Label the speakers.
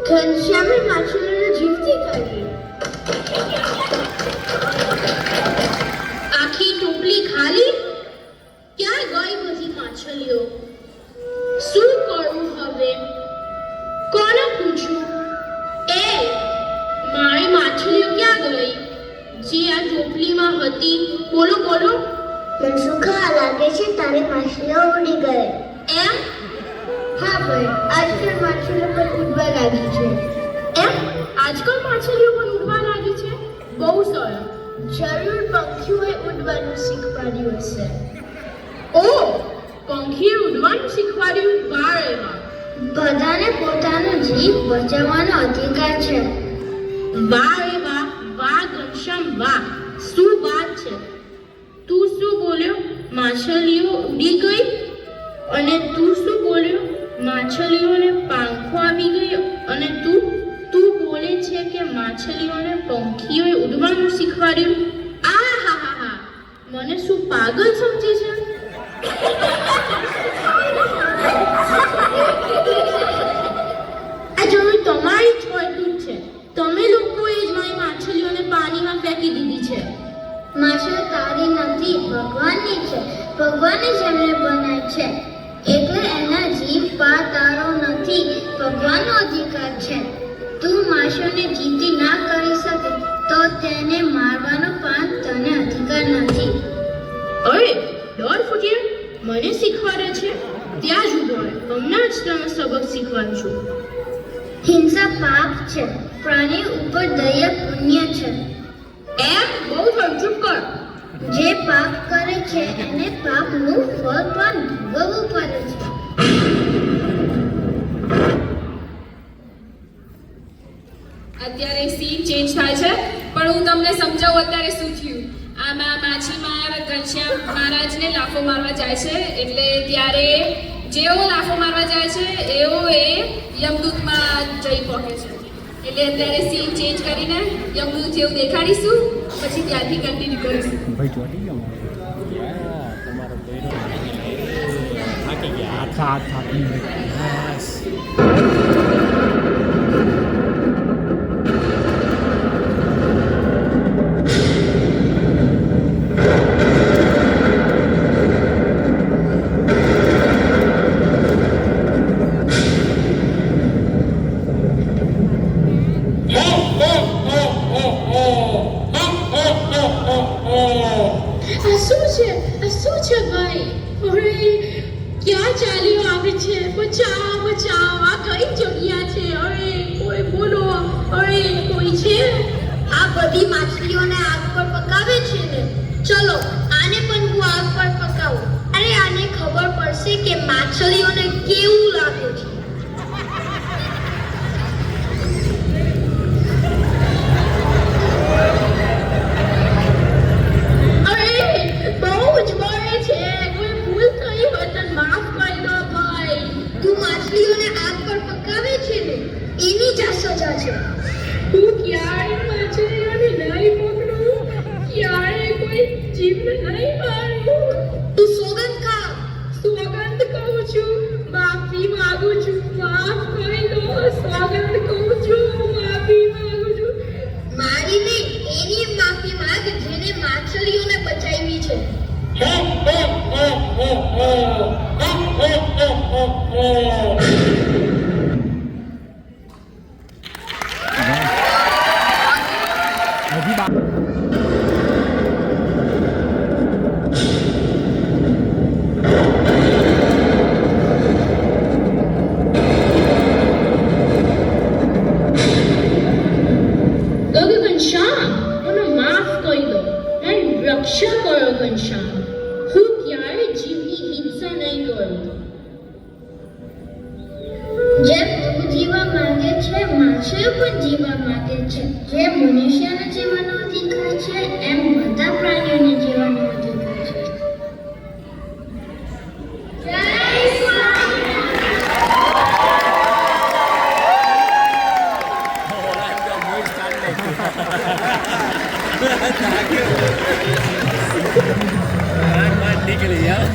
Speaker 1: ઘનશ્યામે માછલીઓને જીવતી કરી. આખી ટોપલી ખાલી. ક્યાં ગઈ બધી માછલીઓ? શું કરું હવે? કોને પૂછું? મારી માછલીઓ ક્યાં ગઈ જે આ ટોપલીમાં હતી? બોલો બોલો.
Speaker 2: મનસુખા, લાગે છે તારી માછલીઓ ઉડી ગઈ.
Speaker 1: એમ?
Speaker 2: હા ભાઈ, આજકાલ માછલીઓ પણ ઉડવા લાગી છે.
Speaker 1: એમ? આજકાલ માછલીઓ પણ ઉડવા લાગી છે? બહુ સરસ.
Speaker 2: જરૂર પંખીઓએ ઉડવાનું શીખવાડ્યું હશે.
Speaker 1: ઓ, પંખીએ ઉડવાનું શીખવાડ્યું? વાહ રે વાહ.
Speaker 2: બધાને પોતાનો જીવ બચાવવાનો અધિકાર છે.
Speaker 1: વાહ રે વાહ. વાહ ઘનશ્યામ વાહ. શું વાત છે? તું શું બોલ્યો? માછલીઓ ઉડી ગઈ? અને તું શું બોલ્યો? માછલીઓને પાંખો આવી ગઈ? અને તું બોલે છે કે માછલીઓને પંખીઓએ ઉડવાનું શીખવાડ્યું? આ હા હા હા. મને શું પાગલ સમજે છે? આ જમીન તમારી જ હોતું છે. તમે લોકોએ જ મારી માછલીઓને પાણીમાં ફેંકી દીધી છે.
Speaker 2: માછલીઓ તારી નથી, ભગવાનની છે. ભગવાને જ એમને બનાવી છે, એટલે એના જીવ પા તારો નથી, ભગવાનનો અધિકાર છે. તું માછલીઓને જીતી ના કરી શકે તો તેને મારવાનો પણ તને અધિકાર નથી.
Speaker 1: અરે ડર ફૂટ્યા. મને શીખવાડે છે? ત્યાં જ ઉભો રહે. હમણાં જ તમે સબક શીખવાડશું.
Speaker 2: હિંસા પાપ છે, પ્રાણી ઉપર દયા પુણ્ય છે.
Speaker 1: એમ? બહુ થયું, ચૂપ કર.
Speaker 2: જે પાપ કરે છે એને પાપનું ફળ પણ ભોગવવું પડે છે.
Speaker 3: અત્યારે સીન ચેન્જ થાય છે, પણ હું તમને સમજાવું અત્યારે શું થયું. આમાં માછીમાર ઘનશ્યામ મહારાજને લાફો મારવા જાય છે, એટલે ત્યારે જેવો લાફો મારવા જાય છે એવો એ યમદૂતમાં જઈ પહોંચે છે. એટલે અત્યારે સીન ચેન્જ કરીને યમદૂત જેવું દેખાડીશું, પછી ત્યાંથી કન્ટિન્યુ કરીશું.
Speaker 4: ભાઈ ચોટી ગયો તમારો થાકી ગયા. હાથ થાકી બસ.
Speaker 1: શું છે ભાઈ? અરે ક્યાં ચાલ્યો આવે છે? બચાવ બચાવ. આ કઈ જગ્યા છે? અરે કોઈ બોલો. અરે કોઈ છે?
Speaker 2: આ બધી માછલીઓને આગ પર પકાવે છે ને, ચલો આને પણ હું આગ પર પકાવું. અરે આને ખબર પડશે કે માછલીઓને કેવું લાગે છે. માછલીઓને આગ પર પકાવે છે ને, એની જ આ સજા છે.
Speaker 1: હું ક્યારે માછલીઓને નહીં પકડું, ક્યારે કોઈ જીવને નહીં મારું.
Speaker 2: તું સોગંદ ખા.
Speaker 1: સોગંદ કહું છું, માફી માંગુ છું, માફ કરી દો. સોગંદ કહું છું, માફી માંગુ છું.
Speaker 2: મારી નહીં, એની માફી માંગ જેને માછલીઓને બચાવી છે.
Speaker 1: ઘનશ્યામ, મને માફ કરી દો. મારી રક્ષા કરો ઘનશ્યામ. હું ક્યારે જીવની હિંસા નહીં કરું.
Speaker 2: જે પ્રભુ જીવવા માંગે છે, માછલીઓ પણ જીવવા માંગે છે. જે મનુષ્યને જીવવાનો અધિકાર છે, એમ બધા પ્રાણીઓને જીવવાનો અધિકાર છે. જય
Speaker 4: નીકળી યાર.